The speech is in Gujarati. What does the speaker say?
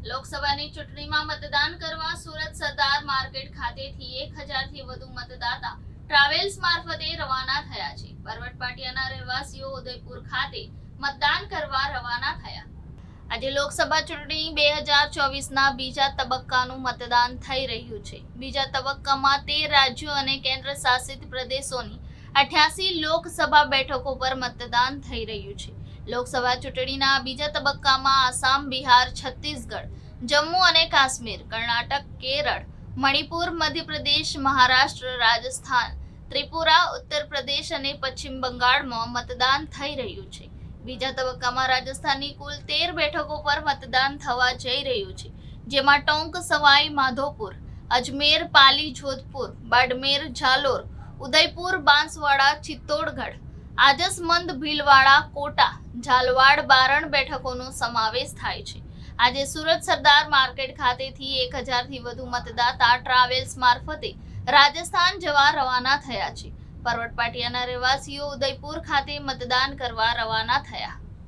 લોકસભાની ચૂંટણીમાં મતદાન કરવા સુરત સરદાર માર્કેટ ખાતેથી 1000 થી વધુ મતદાતા ટ્રાવેલ્સ મારફતે રવાના થયા છે. પરવટ પાટિયાના રહેવાસીઓ ઉદયપુર ખાતે મતદાન કરવા રવાના થયા. આજે લોકસભા ચૂંટણી 2024ના બીજા તબક્કાનું મતદાન થઈ રહ્યું છે. બીજા તબક્કામાં 13 રાજ્યો અને કેન્દ્ર શાસિત પ્રદેશોની 88 લોકસભા બેઠકો પર મતદાન થઈ રહ્યું છે. લોકસભા ચૂંટણીના બીજા તબક્કામાં આસામ, બિહાર, છત્તીસગઢ, જમ્મુ અને કાશ્મીર, કર્ણાટક, કેરળ, મણિપુર, મધ્યપ્રદેશ, મહારાષ્ટ્ર, રાજસ્થાન, ત્રિપુરા, ઉત્તર પ્રદેશ અને પશ્ચિમ બંગાળમાં મતદાન થઈ રહ્યું છે. બીજા તબક્કામાં રાજસ્થાનની કુલ 13 બેઠકો પર મતદાન થવા જઈ રહ્યું છે, જેમાં ટોંક, સવાઈ માધોપુર, અજમેર, પાલી, જોધપુર, બાડમેર, જાલોર, ઉદયપુર, બાંસવાડા, ચિત્તોડગઢ, આજસમંદ, ભીલવાડા, કોટા, ઝાલવાડ, બારણ બેઠકોનો સમાવેશ થાય છે. આજે સુરત સરદાર માર્કેટ ખાતેથી 1000 થી વધુ મતદાતા ટ્રાવેલ્સ મારફતે રાજસ્થાન જવા રવાના થયા છે. પરવટ પાટિયાના રહેવાસીઓ ઉદયપુર ખાતે મતદાન કરવા રવાના થયા.